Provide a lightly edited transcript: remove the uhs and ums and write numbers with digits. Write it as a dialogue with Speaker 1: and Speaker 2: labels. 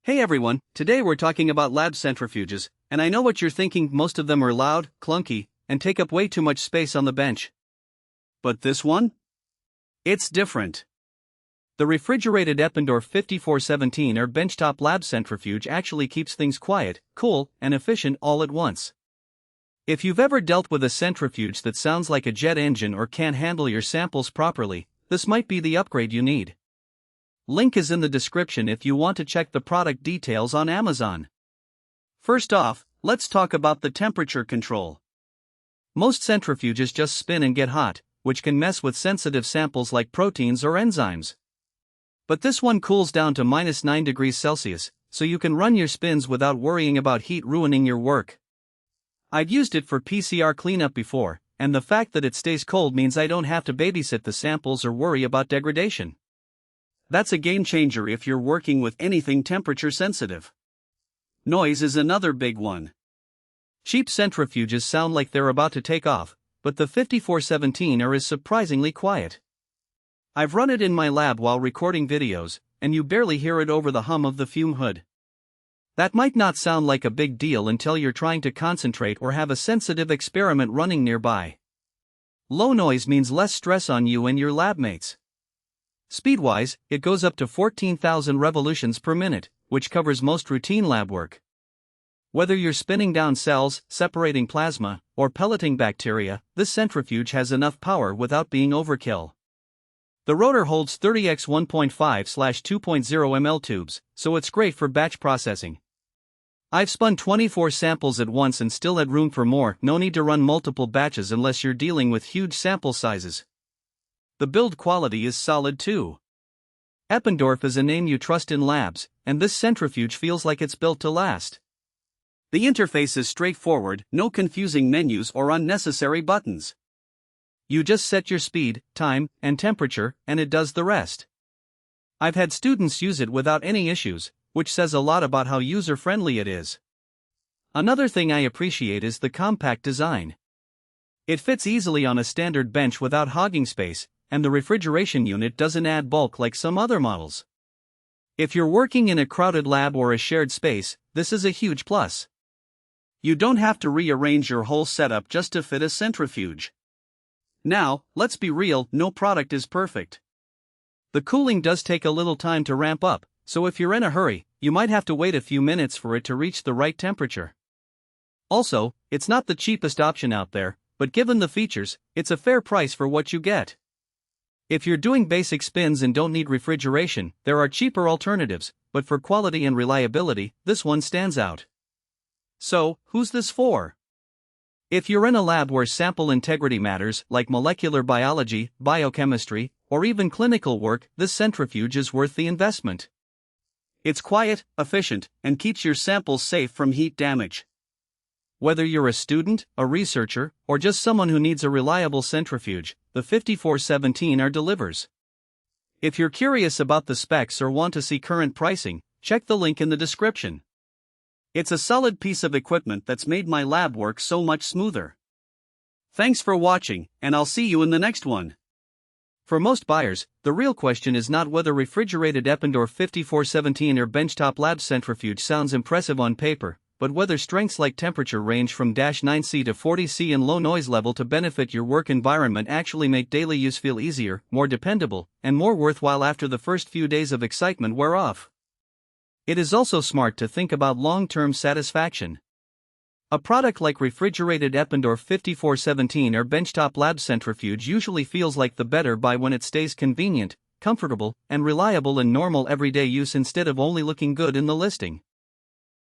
Speaker 1: Hey everyone, today we're talking about lab centrifuges, and I know what you're thinking, most of them are loud, clunky, and take up way too much space on the bench. But this one? It's different. The Refrigerated Eppendorf 5417R Benchtop Lab Centrifuge actually keeps things quiet, cool, and efficient all at once. If you've ever dealt with a centrifuge that sounds like a jet engine or can't handle your samples properly, this might be the upgrade you need. Link is in the description if you want to check the product details on Amazon. First off, let's talk about the temperature control. Most centrifuges just spin and get hot, which can mess with sensitive samples like proteins or enzymes. But this one cools down to -9 degrees Celsius, so you can run your spins without worrying about heat ruining your work. I've used it for PCR cleanup before, and the fact that it stays cold means I don't have to babysit the samples or worry about degradation. That's a game changer if you're working with anything temperature sensitive. Noise is another big one. Cheap centrifuges sound like they're about to take off, but the 5417R is surprisingly quiet. I've run it in my lab while recording videos, and you barely hear it over the hum of the fume hood. That might not sound like a big deal until you're trying to concentrate or have a sensitive experiment running nearby. Low noise means less stress on you and your lab mates. Speed-wise, it goes up to 14,000 revolutions per minute, which covers most routine lab work. Whether you're spinning down cells, separating plasma, or pelleting bacteria, this centrifuge has enough power without being overkill. The rotor holds 30x 1.5/2.0 ml tubes, so it's great for batch processing. I've spun 24 samples at once and still had room for more, no need to run multiple batches unless you're dealing with huge sample sizes. The build quality is solid too. Eppendorf is a name you trust in labs, and this centrifuge feels like it's built to last. The interface is straightforward, no confusing menus or unnecessary buttons. You just set your speed, time, and temperature, and it does the rest. I've had students use it without any issues, which says a lot about how user-friendly it is. Another thing I appreciate is the compact design. It fits easily on a standard bench without hogging space, and the refrigeration unit doesn't add bulk like some other models. If you're working in a crowded lab or a shared space, this is a huge plus. You don't have to rearrange your whole setup just to fit a centrifuge. Now, let's be real, no product is perfect. The cooling does take a little time to ramp up, so if you're in a hurry, you might have to wait a few minutes for it to reach the right temperature. Also, it's not the cheapest option out there, but given the features, it's a fair price for what you get. If you're doing basic spins and don't need refrigeration, there are cheaper alternatives, but for quality and reliability, this one stands out. So, who's this for? If you're in a lab where sample integrity matters, like molecular biology, biochemistry, or even clinical work, this centrifuge is worth the investment. It's quiet, efficient, and keeps your samples safe from heat damage. Whether you're a student, a researcher, or just someone who needs a reliable centrifuge, the 5417R delivers. If you're curious about the specs or want to see current pricing, check the link in the description. It's a solid piece of equipment that's made my lab work so much smoother. Thanks for watching, and I'll see you in the next one. For most buyers, the real question is not whether Refrigerated Eppendorf 5417R Benchtop Lab Centrifuge sounds impressive on paper, but whether strengths like temperature range from -9C to 40C and low noise level to benefit your work environment actually make daily use feel easier, more dependable, and more worthwhile after the first few days of excitement wear off. It is also smart to think about long-term satisfaction. A product like Refrigerated Eppendorf 5417R Benchtop Lab Centrifuge usually feels like the better buy when it stays convenient, comfortable, and reliable in normal everyday use instead of only looking good in the listing.